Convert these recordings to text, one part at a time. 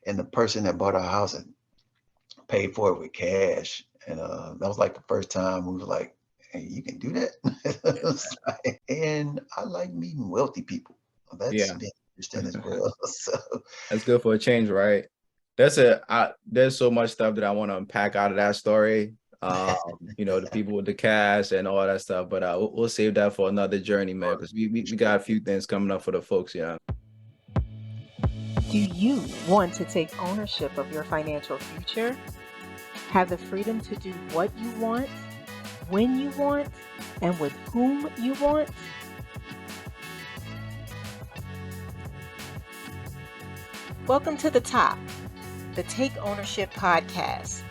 and the person that bought our house and paid for it with cash. And that was like the first time we were like, hey, you can do that? It's like- and I like meeting wealthy people. That's Yeah, been interesting as well. So that's good for a change, right? There's so much stuff that I want to unpack out of that story. The people with the cash and all that stuff, but we'll save that for another journey, man, because we got a few things coming up for the folks, yeah. Do you want to take ownership of your financial future? Have the freedom to do what you want, when you want, and with whom you want? Welcome to the top, the Take Ownership Podcast,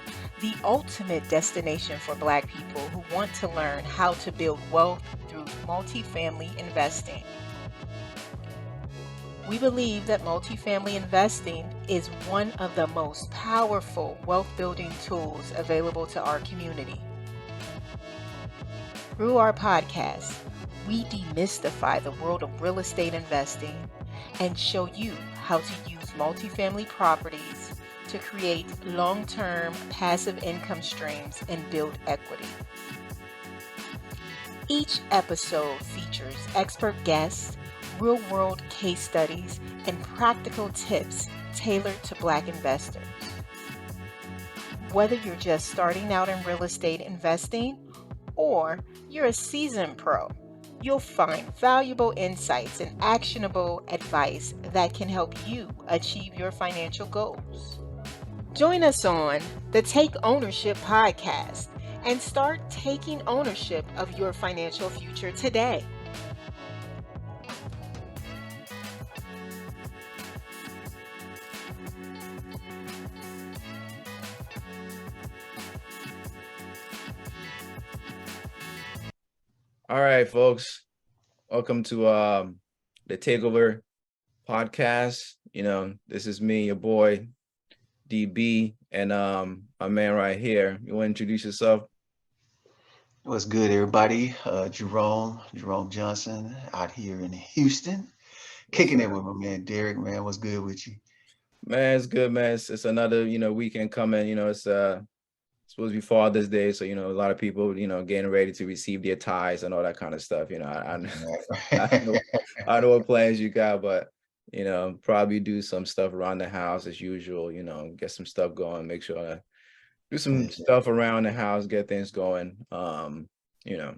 the ultimate destination for Black people who want to learn how to build wealth through multifamily investing. We believe that multifamily investing is one of the most powerful wealth building tools available to our community. Through our podcast, we demystify the world of real estate investing and show you how to use multifamily properties to create long-term passive income streams and build equity. Each episode features expert guests, real-world case studies, and practical tips tailored to Black investors. Whether you're just starting out in real estate investing or you're a seasoned pro, you'll find valuable insights and actionable advice that can help you achieve your financial goals. Join us on the Take Ownership Podcast and start taking ownership of your financial future today. All right, folks, welcome to the Takeover Podcast. This is me, your boy DB, and my man right here. You want to introduce yourself? what's good, everybody? Jerome Johnson out here in Houston, Yes, kicking it sir. with my man Derek. Man, what's good with you? Man, it's good, man. It's another weekend coming. It's supposed to be Father's Day, so a lot of people getting ready to receive their ties and all that kind of stuff. I Right. know I know what plans you got, but probably do some stuff around the house as usual. Get some stuff going, make sure to do some stuff around the house, get things going. You know,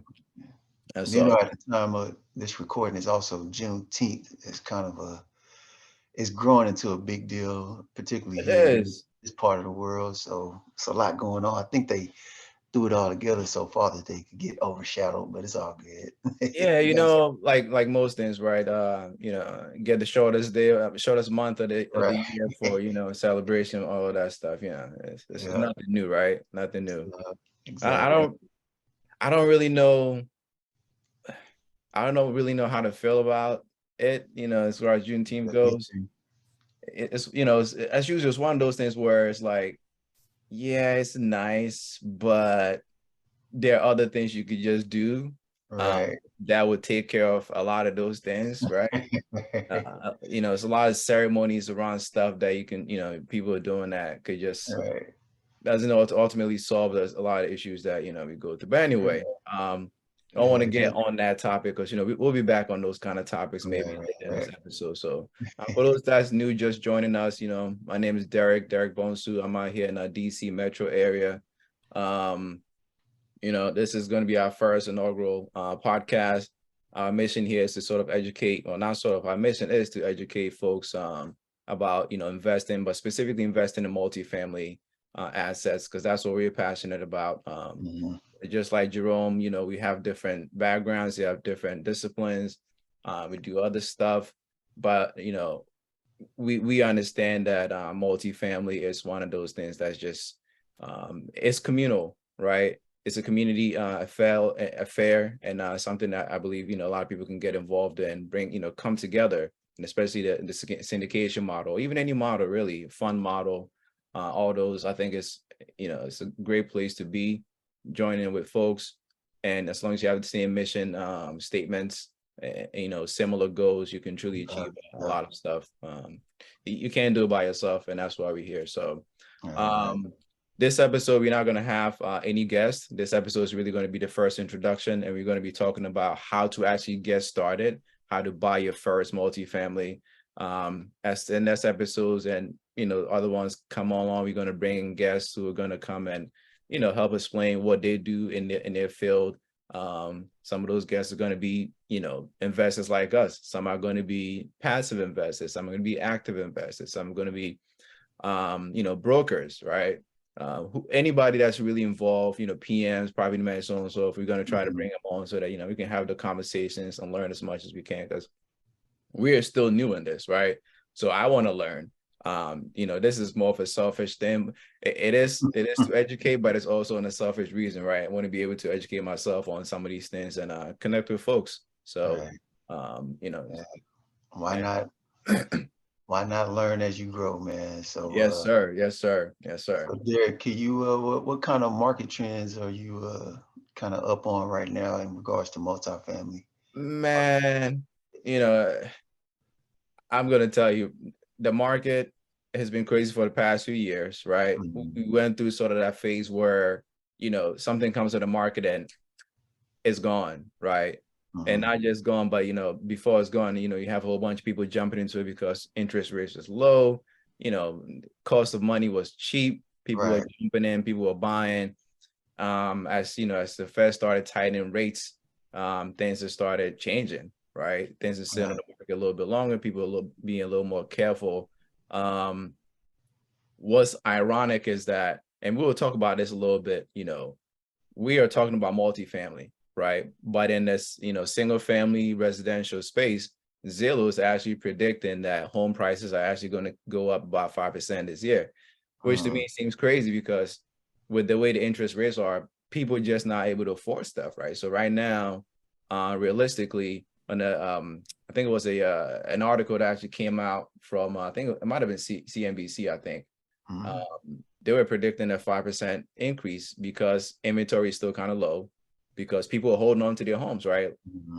that's You know, all. at the time of this recording is also Juneteenth. It's kind of it's growing into a big deal, particularly It here in is. this part of the world. So it's a lot going on. I think they threw it all together so far that they could get overshadowed, but it's all good. Yeah, You know, like most things, right? Get the shortest day, shortest month of the right. year for celebration, all of that stuff. It's Yeah. nothing new, right? Nothing new. uh, I exactly. don't I don't really know. I don't really know how to feel about it. As far as Juneteenth Me goes, too. it's as usual. It's one of those things where it's like, yeah, it's nice, but there are other things you could just do um, Right. that would take care of a lot of those things, right? It's a lot of ceremonies around stuff that you can, people are doing that could just Right. doesn't ultimately solve a lot of issues that we go through. But anyway, I don't want Yeah. to get on that topic because we'll be back on those kind of topics maybe Right. later in this Right. episode. So for those that's new, just joining us, my name is Derek Bonsu. I'm out here in the DC metro area. Um, this is going to be our first inaugural podcast. Our mission here is to sort of educate, or not sort of, our mission is to educate folks about, investing, but specifically investing in multifamily assets, because that's what we're passionate about. Mhm. Just like Jerome, we have different backgrounds, we have different disciplines, we do other stuff, but, we understand that multifamily is one of those things that's just, it's communal, right? It's a community affair, and something that I believe a lot of people can get involved in, bring come together, and especially the syndication model, even any model really, fund model, all those. I think it's a great place to be, joining with folks, and as long as you have the same mission statements, similar goals, you can truly achieve a Yeah. lot of stuff you can't do it by yourself, and that's why we're here. So All right. um this episode, we're not going to have any guests. This episode is really going to be the first introduction, and we're going to be talking about how to actually get started, how to buy your first multifamily. As the next episodes and other ones come along, we're going to bring guests who are going to come and help explain what they do in their field. Some of those guests are going to be investors like us. Some are going to be passive investors. Some are going to be active investors. Some are going to be brokers, right? Anybody that's really involved, PMs, property managers, so on and so forth. We're going to try to bring them on so that we can have the conversations and learn as much as we can, because we are still new in this, right? So I want to learn. This is more of a selfish thing. It is to educate, but it's also in a selfish reason, right? I want to be able to educate myself on some of these things and connect with folks. So Yeah. Why not? Why not learn as you grow, man? So yes, sir. Yes, sir. Yes, sir. So Derek, can you what kind of market trends are you kind of up on right now in regards to multifamily? Man, I'm gonna tell you, the market has been crazy for the past few years, right? We went through sort of that phase where something comes to the market and it's gone, right? And not just gone, but before it's gone, you have a whole bunch of people jumping into it because interest rates was low, cost of money was cheap, people were jumping in, people were buying. As the Fed started tightening rates, things have started changing, right? Things are sitting on the market a little bit longer, people are being a little more careful. What's ironic is that, and we'll talk about this a little bit, we are talking about multifamily, right? But in this, single family residential space, Zillow is actually predicting that home prices are actually going to go up about 5% this year, which to me seems crazy because with the way the interest rates are, people are just not able to afford stuff, right? So right now, realistically, on the I think it was an article that actually came out from I think it might have been CNBC, I think. They were predicting a 5% increase because inventory is still kind of low, because people are holding on to their homes, right?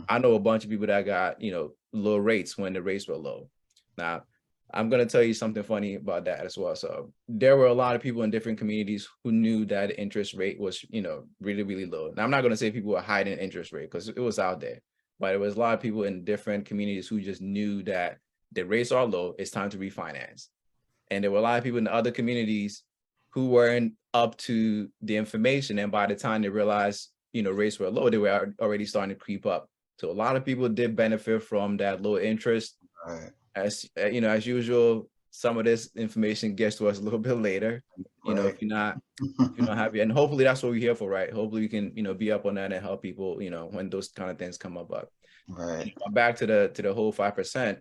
I know a bunch of people that got, low rates when the rates were low. Now, I'm going to tell you something funny about that as well. So there were a lot of people in different communities who knew that the interest rate was, really, really low. Now, I'm not going to say people were hiding interest rate because it was out there, but there was a lot of people in different communities who just knew that the rates are low, it's time to refinance. And there were a lot of people in the other communities who weren't up to the information. And by the time they realized, rates were low, they were already starting to creep up. So a lot of people did benefit from that low interest. As as usual, some of this information gets to us a little bit later. If you're not happy, and hopefully that's what we're here for, right? Hopefully we can be up on that and help people, when those kind of things come up. But back to the whole 5%.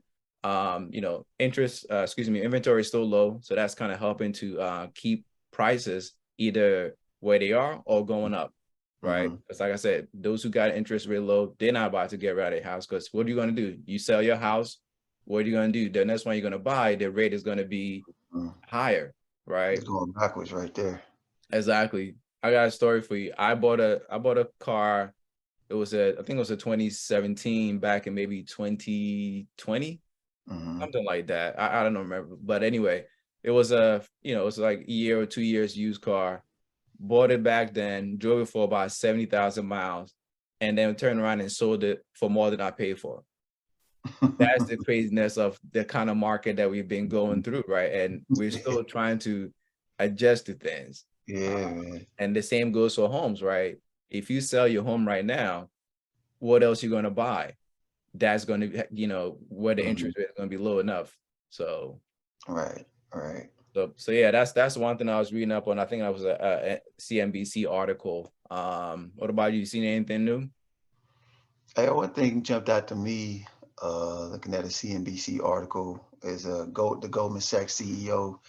Inventory is still low, so that's kind of helping to keep prices either where they are or going up, right? Because like I said, those who got interest rate low, they're not about to get rid of their house, because what are you going to do? You sell your house, what are you going to do? The next one you're going to buy, the rate is going to be higher, right? It's going backwards right there. Exactly. I got a story for you. I bought a car. I think it was a 2017 back in maybe 2020. Something like that. I don't remember. But anyway, it was it was like a year or 2 years used car. Bought it back then, drove it for about 70,000 miles, and then turned around and sold it for more than I paid for. That's the craziness of the kind of market that we've been going through, right? And we're still trying to adjust to things. And the same goes for homes, right? If you sell your home right now, what else are you going to buy? That's going to, where the interest rate is going to be low enough. So, right. So yeah, that's one thing I was reading up on. I think that was a CNBC article. What about you? Seen anything new? Hey, one thing jumped out to me, looking at a CNBC article, is the Goldman Sachs CEO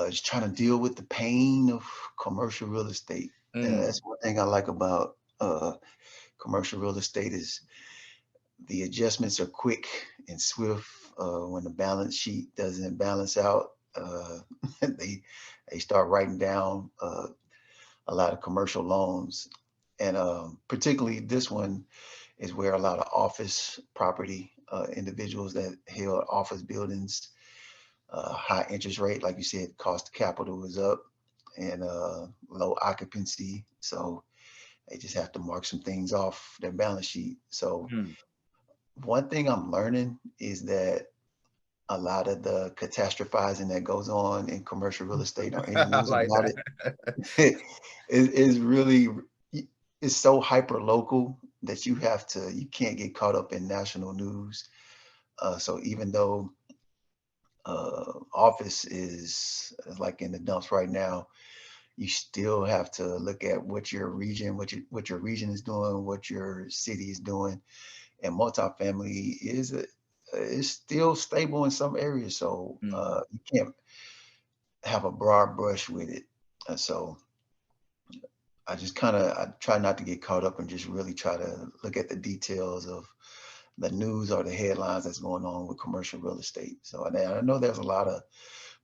is trying to deal with the pain of commercial real estate. And that's one thing I like about commercial real estate is the adjustments are quick and swift. When the balance sheet doesn't balance out, they start writing down a lot of commercial loans, and particularly this one is where a lot of office property individuals that held office buildings high interest rate, like you said, cost of capital is up, and low occupancy. So they just have to mark some things off their balance sheet. So Mm. one thing I'm learning is that a lot of the catastrophizing that goes on in commercial real estate or any I news like about that. it is really it's so hyper local that you can't get caught up in national news. So even though office is like in the dumps right now, you still have to look at what your region is doing, what your city is doing, and multifamily is still stable in some areas. So Mm. you can't have a broad brush with it. And so I try not to get caught up and just really try to look at the details of the news or the headlines that's going on with commercial real estate. So and I know there's a lot of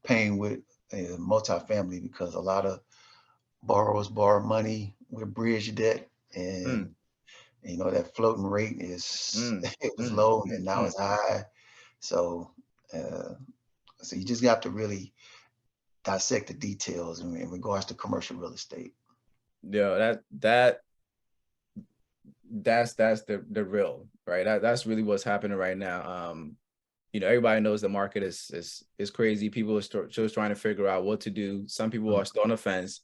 pain with multifamily because a lot of borrowers borrow money with bridge debt, Mm. and you know that floating rate is Mm. it was Mm. low Mm. and now Mm. it's high. So uh, so you just have to really dissect the details in regards to commercial real estate. Yeah, that's the real, right? That's really what's happening right now. Everybody knows the market is crazy. People are just trying to figure out what to do. Some people Mm, are still on the fence,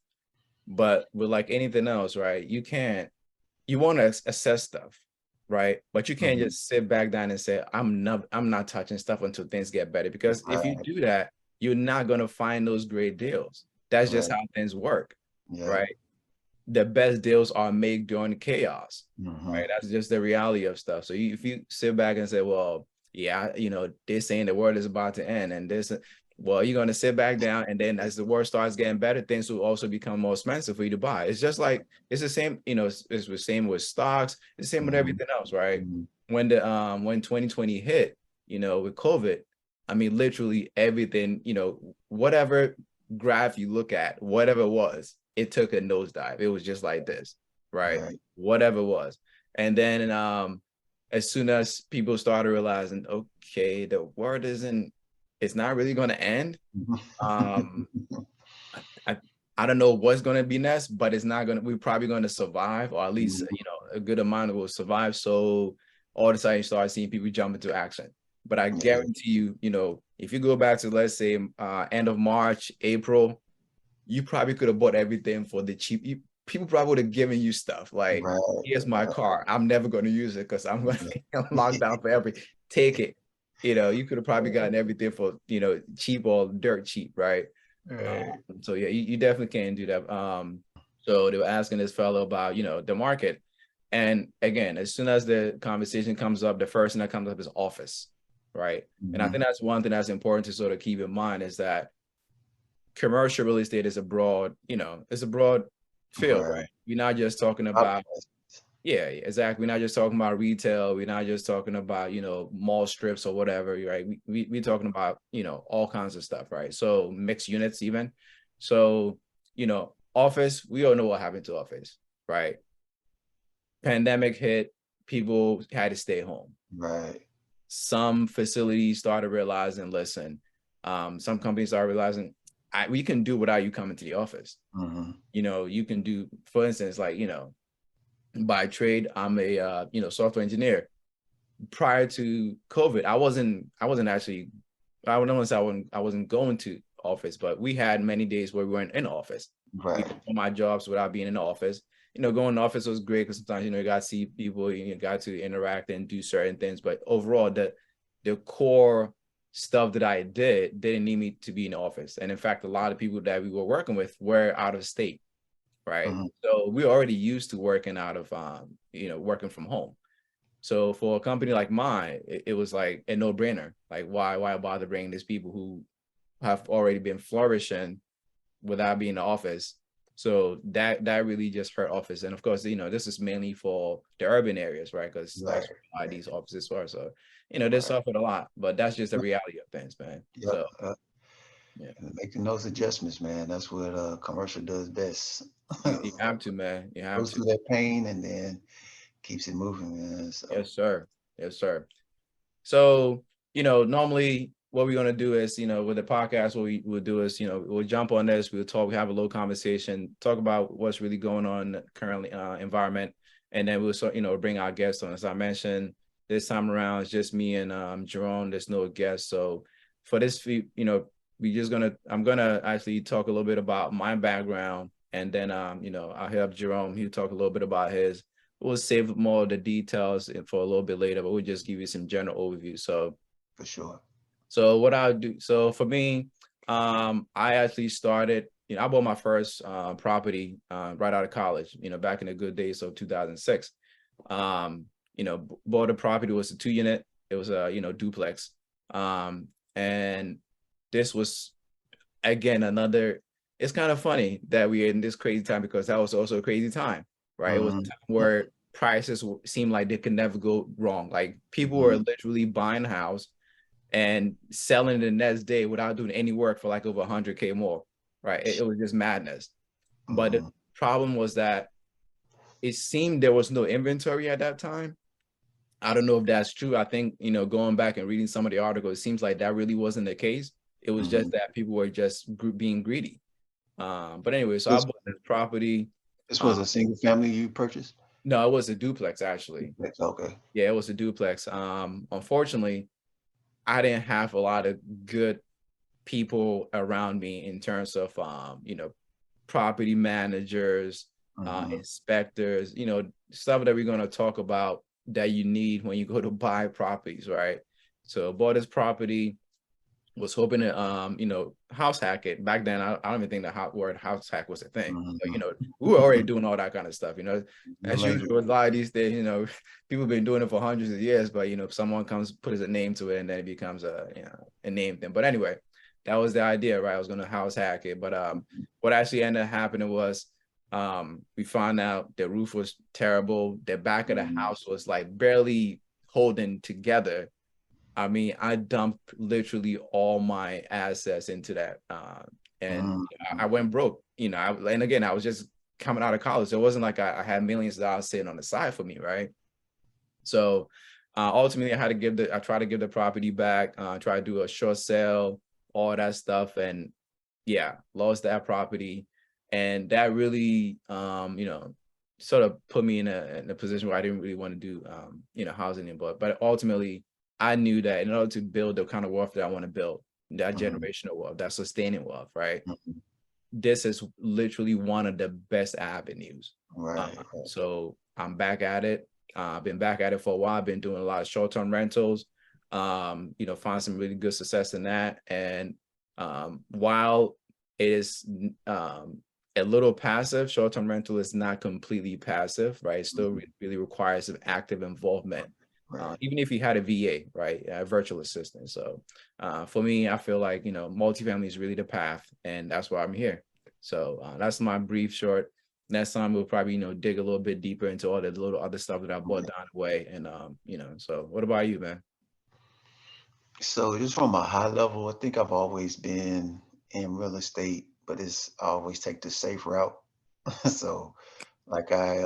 but with like anything else, right? You want to assess stuff, right? But you can't mhm. just sit back down and say, I'm not touching stuff until things get better. Because if you Right, do that, you're not gonna find those great deals. That's just right, how things work, yeah. right? The best deals are made during chaos, Mhm. right? That's just the reality of stuff. So if you sit back and say, well, yeah, they're saying the world is about to end, and this, well, you're going to sit back down, and then as the world starts getting better, things will also become more expensive for you to buy. It's just like it's the same, it's the same with stocks, it's the same with Mhm. everything else, right? Mhm. When 2020 hit, with COVID, I mean, literally everything, whatever graph you look at, whatever it was, it took a nosedive. It was just like this, right? Right. Whatever it was. And then as soon as people started realizing, okay, the world it's not really going to end. Um, I, I don't know what's going to be next, but we're probably going to survive, or at least, Mhm. a good amount will survive. So all of a sudden you start seeing people jump into action. But I Yeah. guarantee you, if you go back to, let's say, end of March, April, you probably could have bought everything for the cheap. People probably would have given you stuff like, Right. here's my Right. car. I'm never going to use it because I'm going to I'm locked down forever. Take it. You could have probably gotten everything for, cheap or dirt cheap, right? Right. So yeah, you definitely can do that. So they were asking this fellow about, the market. And again, as soon as the conversation comes up, the first thing that comes up is office, right? And I Mhm. think that's one thing that's important to sort of keep in mind is that commercial real estate is it's a broad field, Right. right? We're not just talking Lot of about, places. yeah, exactly. We're not just talking about retail. We're not just talking about, mall strips or whatever, right? We're talking about, all kinds of stuff, right? So mixed units even. So, office, we all know what happened to office, right? Pandemic hit, people had to stay home. Right. Some facilities started realizing, listen, some companies started realizing we can do without you coming to the office. Mhm. You can do, for instance, like, by trade, I'm a software engineer. Prior to COVID, I wasn't actually, I would not say I wasn't going to office, but we had many days where we weren't in office. We Right. did all my jobs without being in the office. Going to office was great because sometimes you got to see people, you got to interact and do certain things. But overall, the core stuff that I didn't need me to be in the office. And in fact, a lot of people that we were working with were out of state, right? Mhm. So we're already used to working out of working from home. So for a company like mine, it was like a no-brainer. Like, why bother bringing these people who have already been flourishing without being in the office? So that really just hurt office. And of course, this is mainly for the urban areas, right? Because that's Right. why Right. these offices are. So, they Right. suffered a lot, but that's just the reality of things, man. Yep. So yeah, Making those adjustments, man. That's what commercial does best. you have to, man. You have Goes to. through that pain and then keeps it moving, man. So Yes, sir. Yes, sir. So, normally what we're gonna do is, with the podcast, what we will do is, we'll jump on this, we'll talk, we have a little conversation, talk about what's really going on currently environment, and then we'll bring our guests on. As I mentioned, this time around it's just me and Jerome. There's no guest. So for this, I'm gonna actually talk a little bit about my background, and then I'll have Jerome. He'll talk a little bit about his. We'll save more of the details for a little bit later, but we'll just give you some general overview. So For sure. so what I'll do, so for me, I actually started, I bought my first property right out of college, back in the good days of 2006. Bought a property, was a 2-unit, it was a, duplex. And this was, again, it's kind of funny that we're in this crazy time, because that was also a crazy time, right? It was a time where prices seemed like they could never go wrong. Like people were literally buying a house and selling the next day without doing any work for like over 100K more, right? It was just madness. But the problem was that it seemed there was no inventory at that time. I don't know if that's true. I think, going back and reading some of the articles, it seems like that really wasn't the case. It was just that people were just being greedy. But anyway, so I bought this property. This was a single family you purchased? No, it was a duplex, actually. Okay. Yeah, it was a duplex. Unfortunately, I didn't have a lot of good people around me in terms of, property managers, inspectors, stuff that we're going to talk about that you need when you go to buy properties, right? So bought this property, was hoping to, house hack it. Back then, I don't even think the word house hack was a thing. But, we were already doing all that kind of stuff, as usual with a lot of these days, people have been doing it for hundreds of years, but, if someone comes, puts a name to it, and then it becomes a name thing. But anyway, that was the idea, right? I was going to house hack it. But what actually ended up happening was we found out the roof was terrible. The back of the house was like barely holding together. I mean, I dumped literally all my assets into that. And I went broke, and again, I was just coming out of college. So it wasn't like I had millions of dollars sitting on the side for me, right? So ultimately, I tried to give the property back, try to do a short sale, all that stuff. And yeah, lost that property. And that really, sort of put me in a position where I didn't really want to do, housing anymore. But ultimately, I knew that in order to build the kind of wealth that I want to build, that generational wealth, that sustaining wealth, right? This is literally one of the best avenues. Right. So I'm back at it. I've been back at it for a while. I've been doing a lot of short-term rentals, find some really good success in that. And while it is a little passive, short-term rental is not completely passive, right? It still really requires some active involvement. Even if you had a VA, right, a virtual assistant. So for me, I feel like, multifamily is really the path, and that's why I'm here. So that's my brief short. Next time we'll probably, dig a little bit deeper into all the little other stuff that I brought down the way. And, so what about you, man? So just from a high level, I think I've always been in real estate, but I always take the safe route. So like I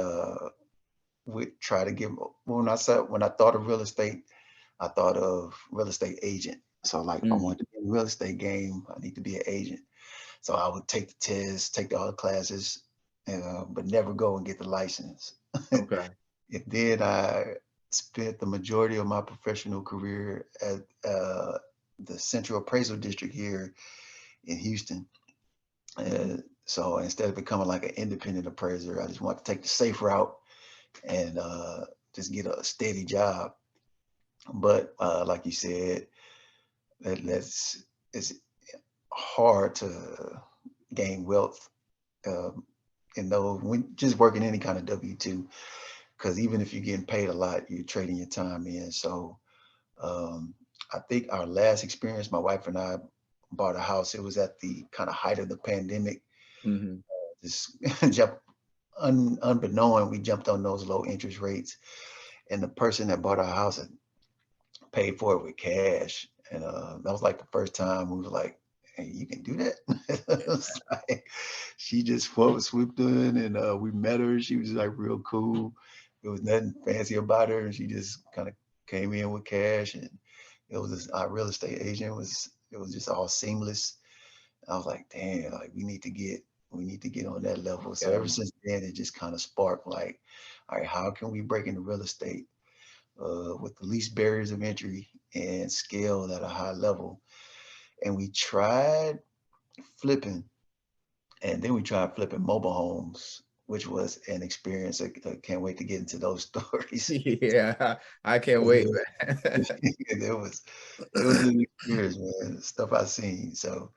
would try to give, when I thought of real estate, I thought of real estate agent. So like if I wanted to be in the real estate game, I need to be an agent. So I would take the test, take all the classes, but never go and get the license. Okay. And then I spent the majority of my professional career at the Central Appraisal District here in Houston. So instead of becoming like an independent appraiser, I just want to take the safe route and just get a steady job. But like you said, it's hard to gain wealth, when just working any kind of W-2, because even if you're getting paid a lot, you're trading your time in. So I think our last experience, my wife and I bought a house. It was at the kind of height of the pandemic. Just unbeknown, we jumped on those low interest rates, and the person that bought our house had paid for it with cash. And that was like the first time we were like, hey, you can do that? Like, she just swooped in, and we met her. She was like real cool. There was nothing fancy about her. And she just kind of came in with cash, and It was just, our real estate agent was, it was just all seamless. I was like, damn, like we need to get on that level. So Yeah. ever since then, it just kind of sparked like, all right, how can we break into real estate with the least barriers of entry and scale at a high level? And we tried flipping, and then we tried flipping mobile homes, which was an experience. I can't wait to get into those stories. Yeah, I can't 'Cause wait, man. it was it was an experience, man. Stuff I've seen. So,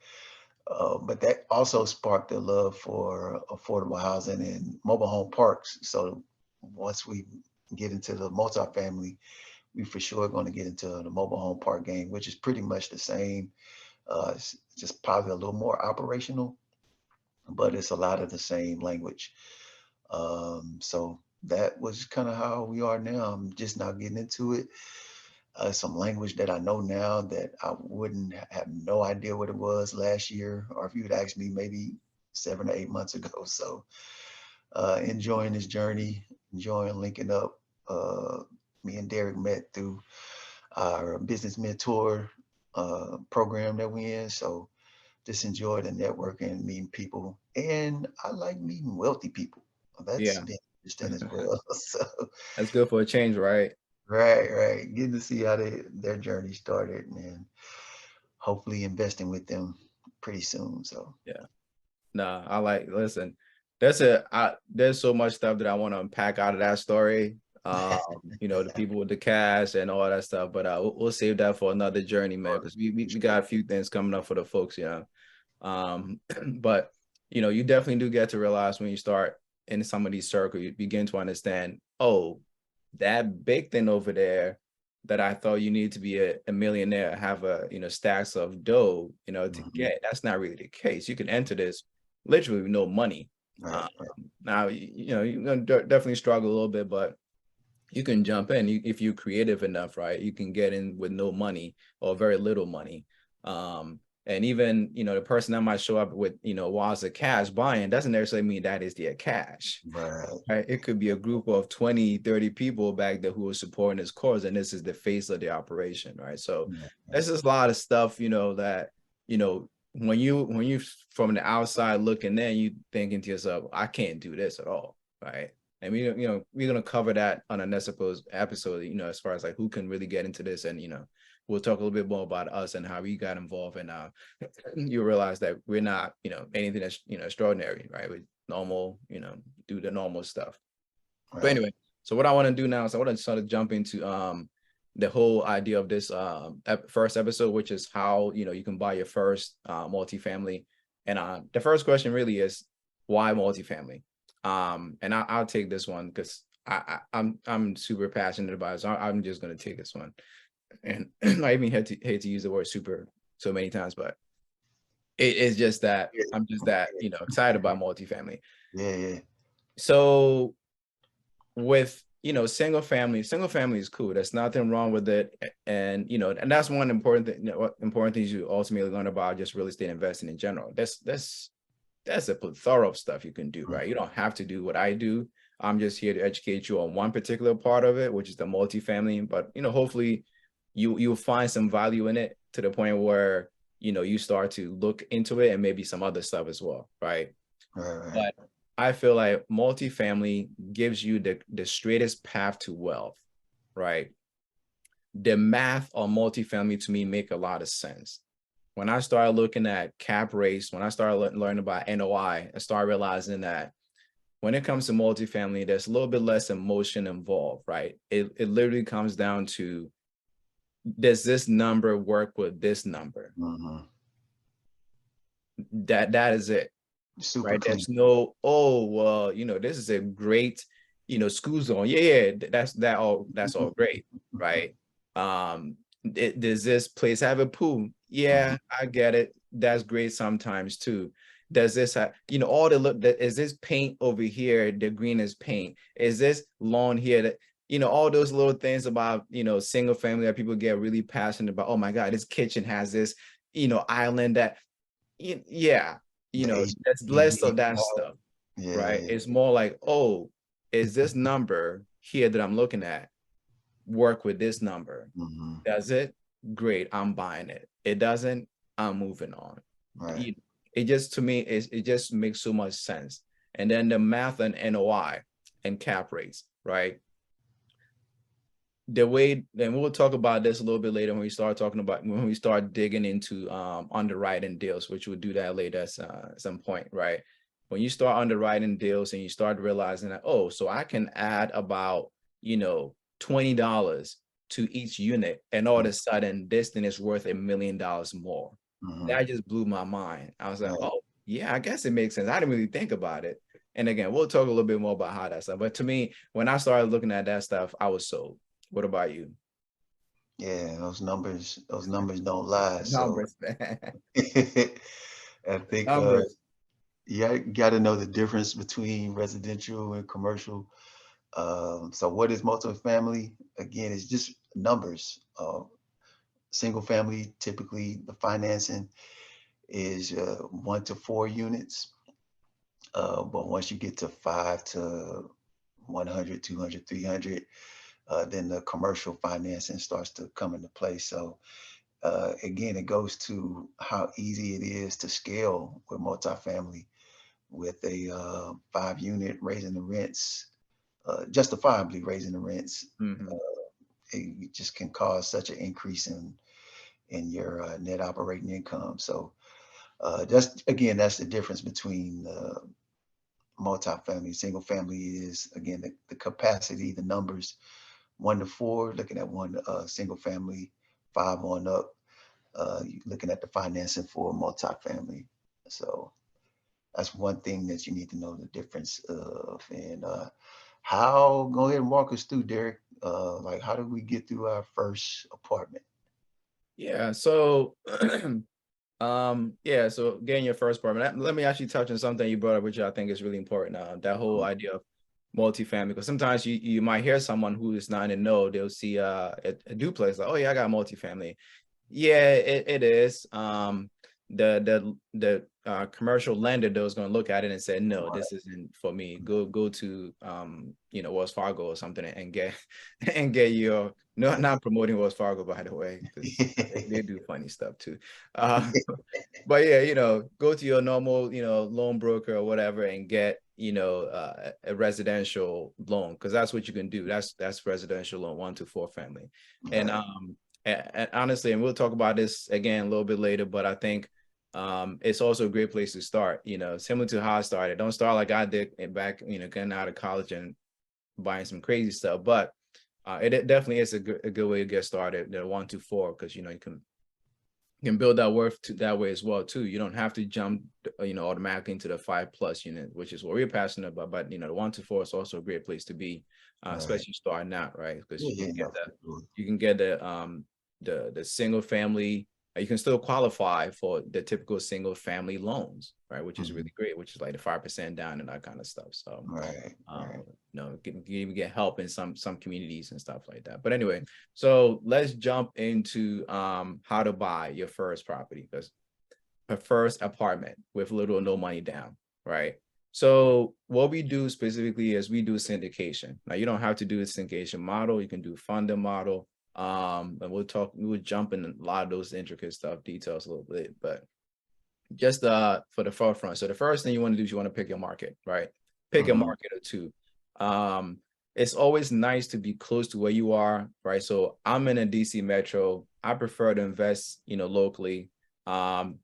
but that also sparked a love for affordable housing and mobile home parks. So once we get into the multifamily, we for sure going to get into the mobile home park game, which is pretty much the same. It's just probably a little more operational, but it's a lot of the same language. So that was kind of how we are now. I'm just now getting into it. Some language that I know now that I wouldn't have no idea what it was last year, or if you had asked me maybe 7 or 8 months ago. So enjoying this journey, enjoying linking up. Me and Derek met through our business mentor program that we in. So just enjoy the networking, meeting people, and I like meeting wealthy people. That's Yeah, been interesting as well. So that's good for a change, right? right, right, getting to see how their journey started, and hopefully investing with them pretty soon. So Yeah. Nah, I like, listen, there's so much stuff that I want to unpack out of that story. The people with the cash and all that stuff, but we'll save that for another journey, man, because we got a few things coming up for the folks, but you definitely do get to realize when you start in some of these circles, you begin to understand, oh, that big thing over there that I thought you need to be a millionaire, have stacks of dough, to mhm, get. That's not really the case. You can enter this literally with no money. right, Um, right, Now, you're gonna definitely struggle a little bit, but you can jump in if you're creative enough, right? You can get in with no money or very little money. And even, the person that might show up with, wads of cash buying doesn't necessarily mean that is their cash, right. right? It could be a group of 20, 30 people back there who are supporting this cause, and this is the face of the operation, right? So Yeah, there's just a lot of stuff, that, when you from the outside looking in, you thinking to yourself, I can't do this at all, right? And we're gonna cover that on a next episode, as far as like who can really get into this, and we'll talk a little bit more about us and how we got involved, and you realize that we're not, anything that's extraordinary, right? We normal, do the normal stuff. But right. anyway, so what I want to do now is I want to sort of jump into the whole idea of this first episode, which is how you can buy your first multifamily. And the first question really is, why multifamily? And I'll take this one because I'm super passionate about it. So I'm just gonna take this one. And I even hate to use the word super so many times, but it's just that Yeah, I'm just that excited about multifamily. yeah, yeah. So with single family is cool. There's nothing wrong with it, and and that's one important thing. What important things you ultimately learn about just real estate investing in general. That's a plethora of stuff you can do, Mm, right? You don't have to do what I do. I'm just here to educate you on one particular part of it, which is the multifamily. But hopefully you'll find some value in it to the point where you start to look into it and maybe some other stuff as well, right? right, right. But I feel like multifamily gives you the straightest path to wealth, right? The math on multifamily to me make a lot of sense. When I started looking at cap rates, when I started learning about NOI, I started realizing that when it comes to multifamily, there's a little bit less emotion involved, right? It literally comes down to, does this number work with this number? Mhm. That is it, Super right? clean. There's no, oh, well, this is a great, school zone. Yeah, that's all great, right? Does this place have a pool? Mhm. Yeah, I get it. That's great sometimes too. Does this have, all the look that is this paint over here, the green is paint? Is this lawn here that, all those little things about, single family that people get really passionate about. Oh my God, this kitchen has this, island that, yeah, The that's less HGTV of that wall. stuff, Yeah, right? yeah. It's more like, oh, is this number here that I'm looking at work with this number? Mhm. Does it? great, I'm buying it. It doesn't, I'm moving on. Right. It just, to me, it just makes so much sense. And then the math and NOI and cap rates, right? The way, then we'll talk about this a little bit later when we start digging into underwriting deals, which we'll do that later at some point, right? When you start underwriting deals and you start realizing that, oh, so I can add about, $20 to each unit, and all of a sudden this thing is worth $1 million more. That just blew my mind. I was like, Right. oh yeah, I guess it makes sense. I didn't really think about it. And again, we'll talk a little bit more about how that stuff. But to me, when I started looking at that stuff, I was sold. What about you? Yeah, those numbers don't lie. So Numbers, man. I think Numbers. you got to know the difference between residential and commercial. So what is multifamily? Again, it's just numbers. Single family, typically the financing is 1 to 4 units. But once you get to 5 to 100, 200, 300, then the commercial financing starts to come into play. So again, it goes to how easy it is to scale with multifamily with a 5 unit raising the rents, justifiably raising the rents. Mhm. It just can cause such an increase in your net operating income. So that's the difference between multifamily. Single family is again the capacity, the numbers 1 to 4, looking at one single family, 5 on up. You're looking at the financing for multifamily. So that's one thing that you need to know the difference of. And how, go ahead and walk us through, Derek. Like, how did we get through our first apartment? Yeah. So, yeah. So getting your first apartment. Let me actually touch on something you brought up, which I think is really important. That whole Mhm. idea of multifamily, because sometimes you might hear someone who is not in the know, they'll see a duplex, like, oh yeah, I got multifamily. Yeah, it is. The commercial lender though is going to look at it and say, no, Right. this isn't for me. Go to Wells Fargo or something and get and get your, no, not promoting Wells Fargo, by the way, because they do funny stuff too. But yeah, go to your normal, loan broker or whatever and get, a residential loan, because that's what you can do. That's residential loan, 1 to 4 family. And Right. and honestly, and we'll talk about this again a little bit later, but I think it's also a great place to start, similar to how I started. Don't start like I did back, getting out of college and buying some crazy stuff, but it definitely is a good way to get started, the 1 to 4, because you can build that worth that way as well too. You don't have to jump, automatically into the 5+ unit, which is what we're passionate about. But the 1 to 4 is also a great place to be, Right. especially starting out, right? Because Yeah, yeah, no, for sure. you can get the single family. You can still qualify for the typical single family loans, right? Which is Mhm. really great, which is like the 5% down and that kind of stuff. So Right, right. can even get help in some communities and stuff like that. But anyway, so let's jump into how to buy your first property, because a first apartment with little or no money down, right? So what we do specifically is we do syndication. Now you don't have to do a syndication model. You can do funding model. And we'll jump in a lot of those intricate stuff, details a little bit, but just for the forefront. So the first thing you want to do is you want to pick your market, right? Pick a Mhm. market or two. It's always nice to be close to where you are, right? So I'm in a DC metro. I prefer to invest, locally. Um,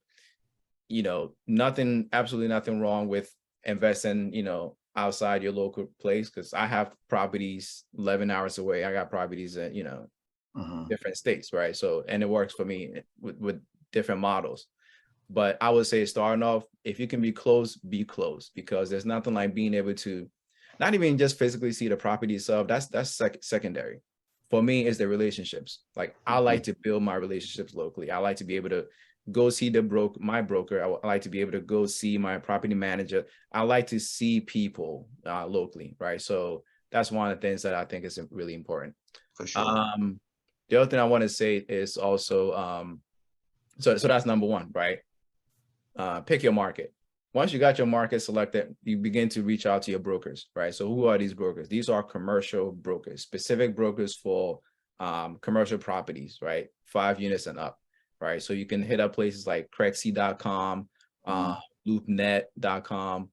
absolutely nothing wrong with investing, outside your local place, because I have properties 11 hours away. I got properties that, Mhm. different states, right? So, and it works for me with different models. But I would say starting off, if you can be close, because there's nothing like being able to not even just physically see the property itself. That's secondary. For me, is the relationships. Like I Mhm. like to build my relationships locally. I like to be able to go see my broker. I like to be able to go see my property manager. I like to see people locally, right? So that's one of the things that I think is really important. For sure. Um, the other thing I want to say is also so that's number one, right? Pick your market. Once you got your market selected, you begin to reach out to your brokers, right? So who are these brokers? These are commercial brokers, specific brokers for commercial properties, right? 5 units and up, right? So you can hit up places like Crexy.com, LoopNet.com.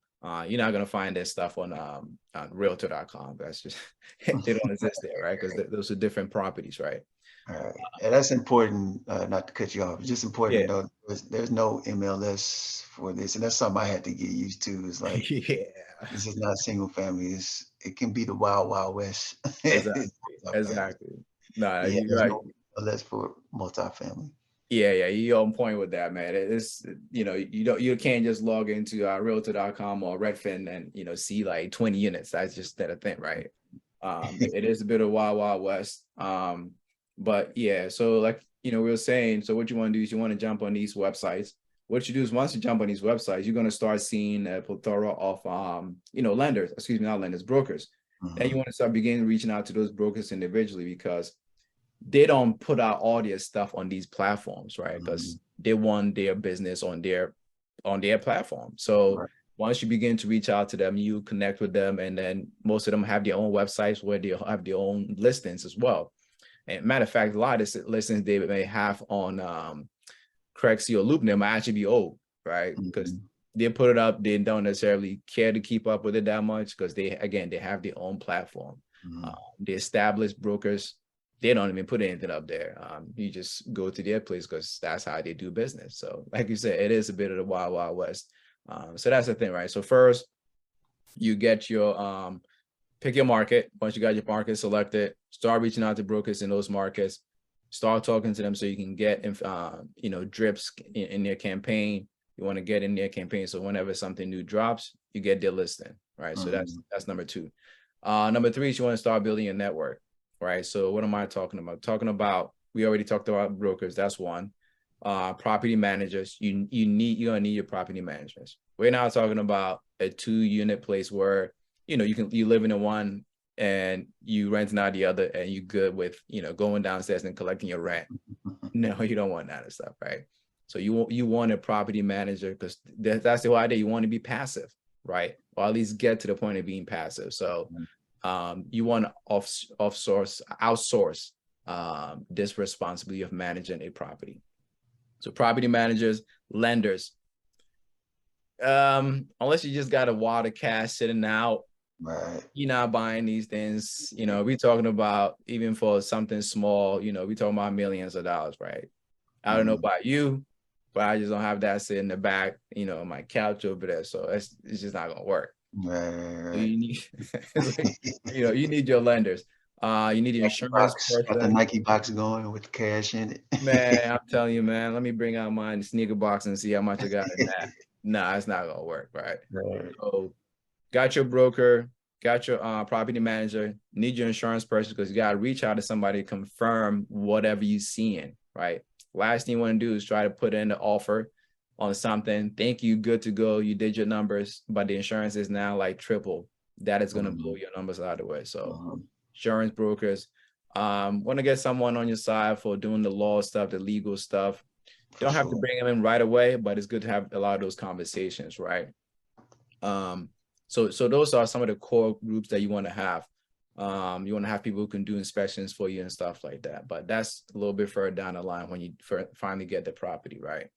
You're not gonna find that stuff on Realtor.com. That's just they don't exist there, right? Because those are different properties, right? All right. And that's important, not to cut you off. It's just important Yeah. to know there's no MLS for this. And that's something I had to get used to. Is like, Yeah, this is not single family. It can be the wild, wild west. exactly, Multifamily. exactly. No, Yeah, you're there's right. no MLS for multifamily. Yeah, you're on point with that, man. It's, you can't just log into Realtor.com or Redfin and see like 20 units. That's just not a thing, right? It is a bit of wild, wild west. But yeah, so like we were saying, so what you want to do is you want to jump on these websites. What you do is once you jump on these websites, you're going to start seeing a plethora of lenders, excuse me, not lenders, brokers. Then you want to start beginning reaching out to those brokers individually, because they don't put out all their stuff on these platforms, right? Because they want their business on their platform. So once you begin to reach out to them, you connect with them, and then most of them have their own websites where they have their own listings as well. And matter of fact, a lot of the listings they may have on Crexy or LoopNet might actually be old, right? Because they put it up, they don't necessarily care to keep up with it that much, because they have their own platform. The established brokers, they don't even put anything up there. You just go to their place because that's how they do business. So like you said, it is a bit of the wild, wild west. So that's the thing, right? So first you get your, pick your market. Once you got your market selected, start reaching out to brokers in those markets, start talking to them so you can get, drips in their campaign. You want to get in their campaign. So whenever something new drops, you get their listing, right? So that's number 2. Number 3 is you want to start building a network. Right. So what am I talking about? We already talked about brokers. That's one. Property managers. You're gonna need your property managers. We're now talking about a 2-unit place where you live in the one and you renting out the other, and you good with going downstairs and collecting your rent. No, you don't want that stuff, right? So you want a property manager, because that's the whole idea. You want to be passive, right? Or at least get to the point of being passive. So you want to outsource this responsibility of managing a property. So property managers, lenders, unless you just got a wad of cash sitting out, you're not buying these things. We're talking about, even for something small, we're talking about millions of dollars, right? I don't know about you, but I just don't have that sitting in the back, my couch over there. So it's just not gonna work. So you need, you need your lenders. You need your insurance person. Got the Nike box going with the cash in it. Man, I'm telling you, man, let me bring out my sneaker box and see how much I got in that. Nah, it's not gonna work, right? So got your broker, got your property manager, need your insurance person, because you gotta reach out to somebody to confirm whatever you're seeing, right? Last thing you want to do is try to put in the offer on something, think you good to go, you did your numbers, but the insurance is now like triple. That is going to blow your numbers out of the way. So insurance brokers, want to get someone on your side for doing the law stuff, the legal stuff. Don't have to bring them in right away, but it's good to have a lot of those conversations, right? So those are some of the core groups that you want to have. You want to have people who can do inspections for you and stuff like that. But that's a little bit further down the line when you finally get the property, right?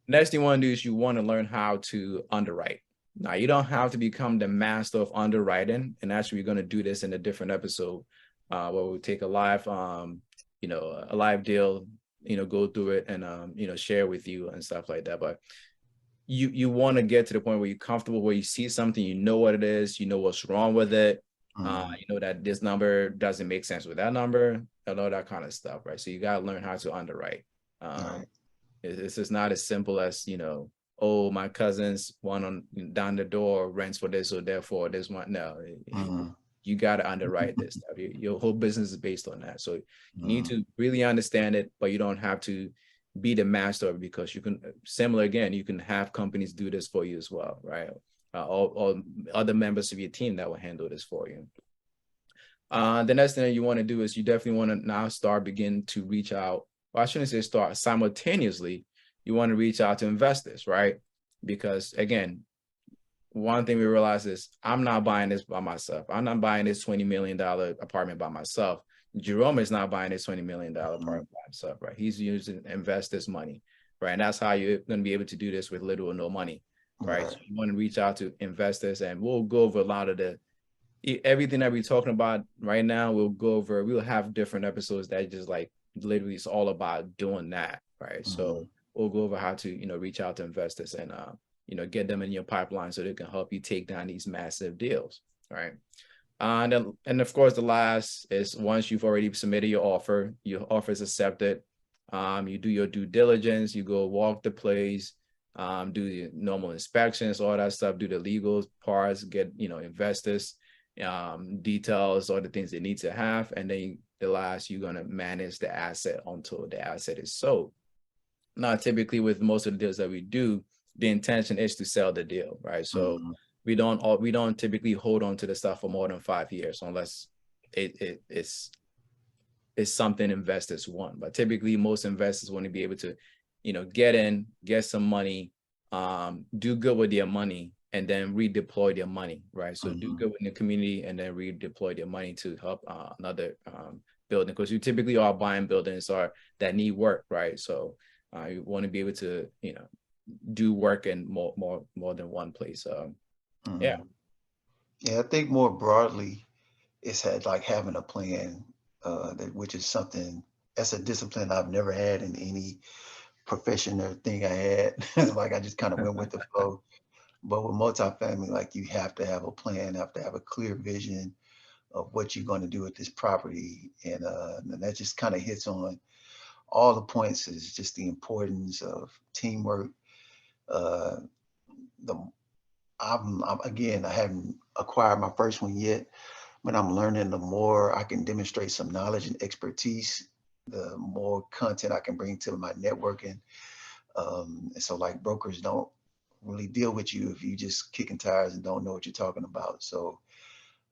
Next thing you want to do is you want to learn how to underwrite. Now, you don't have to become the master of underwriting. And actually, we're going to do this in a different episode where we'll take a live, a live deal, go through it and, share with you and stuff like that. But you want to get to the point where you're comfortable, where you see something, you know what it is, you know what's wrong with it. You know that this number doesn't make sense with that number, and all that kind of stuff, right? So you got to learn how to underwrite. It's just not as simple as, oh, my cousin's one on down the door rents for this, so therefore this one. No, you got to underwrite this stuff. Your whole business is based on that. So you need to really understand it, but you don't have to be the master of it, because you can, you can have companies do this for you as well, right? Or other members of your team that will handle this for you. The next thing that you want to do is you definitely want to now begin to reach out. Well, I shouldn't say start, simultaneously, you want to reach out to investors, right? Because again, one thing we realize is I'm not buying this by myself. I'm not buying this $20 million apartment by myself. Jerome is not buying this $20 million Mhm. part by himself, right? He's using investors' money, right? And that's how you're going to be able to do this with little or no money, right? So Right. you want to reach out to investors, and we'll go over a lot of everything that we're talking about right now. We'll have different episodes that just like literally it's all about doing that, right? So Mhm. we'll go over how to, reach out to investors and, get them in your pipeline so they can help you take down these massive deals, right? And of course, the last is once you've already submitted your offer is accepted. You do your due diligence, you go walk the place, do the normal inspections, all that stuff, do the legal parts, get, investors, details, all the things they need to have. And then the last, you're going to manage the asset until the asset is sold. Now, typically with most of the deals that we do, the intention is to sell the deal, right? So Mhm. we don't typically hold on to the stuff for more than 5 years unless it's something investors want. But typically most investors want to be able to, get in, get some money, do good with their money, and then redeploy their money, right? So do Mhm. good in the community and then redeploy their money to help another building, because you typically are buying buildings that need work, right? So you want to be able to, do work in more than one place. Yeah. Mhm. Yeah, I think more broadly, it's had like having a plan, which is something that's a discipline I've never had in any profession or thing I had. It's like I just kind of went with the flow. But with multifamily, like you have to have a plan, have to have a clear vision of what you're going to do with this property, and that just kind of hits on all the points. Is just the importance of teamwork. Uh, the again, I haven't acquired my first one yet, but I'm learning. The more I can demonstrate some knowledge and expertise, the more content I can bring to my networking. And so like brokers don't really deal with you if you just kicking tires and don't know what you're talking about. So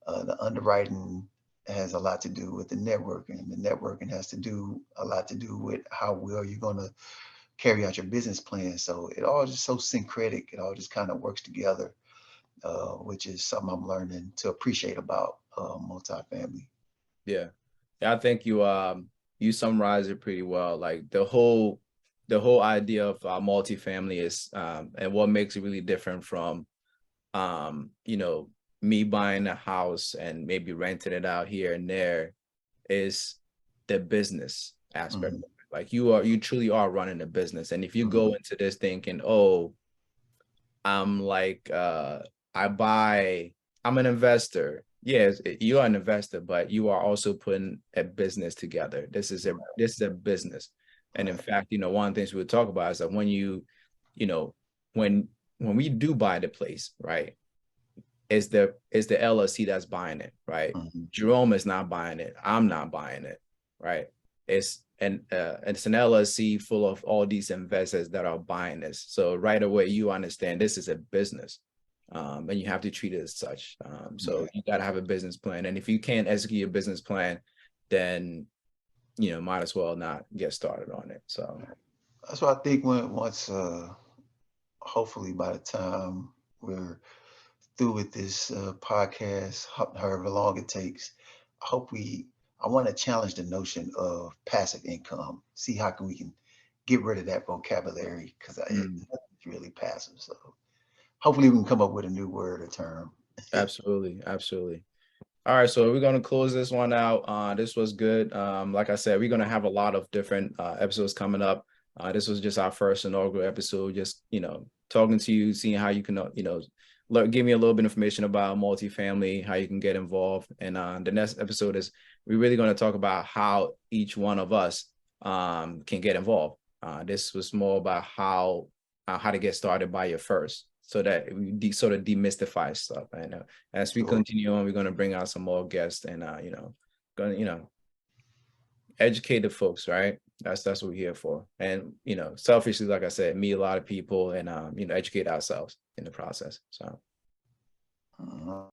the underwriting has a lot to do with the networking. The networking has to do a lot to do with how well you're going to carry out your business plan. So it all just so syncretic. It all just kind of works together, which is something I'm learning to appreciate about multifamily. Yeah. Yeah, I think you summarize it pretty well. Like the whole idea of multifamily is and what makes it really different from me buying a house and maybe renting it out here and there is the business aspect of Mhm. it. Like you truly are running a business. And if you go Mhm. into this thinking, oh, I'm like I'm an investor. Yes, you're an investor, but you are also putting a business together. This is a business. And in Right. fact, one of the things we'll talk about is that when you know, when we do buy the place, right? Is the LLC that's buying it, right? Mhm. Jerome is not buying it. I'm not buying it, right? It's an LLC full of all these investors that are buying this. So right away you understand this is a business, and you have to treat it as such. So Right. you got to have a business plan, and if you can't execute a business plan, then might as well not get started on it. So That's what I think when once hopefully by the time we're through with this podcast, however long it takes, I hope we, I want to challenge the notion of passive income. See how can we can get rid of that vocabulary because mm, nothing's really passive. So hopefully we can come up with a new word or term. absolutely, absolutely. All right, so we're gonna close this one out. This was good. Like I said, we're gonna have a lot of different episodes coming up. This was just our first inaugural episode. Just talking to you, seeing how you can give me a little bit of information about multifamily, how you can get involved. And the next episode is we're really gonna talk about how each one of us can get involved. This was more about how to get started by your first, so that we sort of demystify stuff. And as we Sure. continue on, we're going to bring out some more guests and going to educate the folks, right? That's what we're here for. And selfishly, like I said, meet a lot of people and educate ourselves in the process. So Mhm.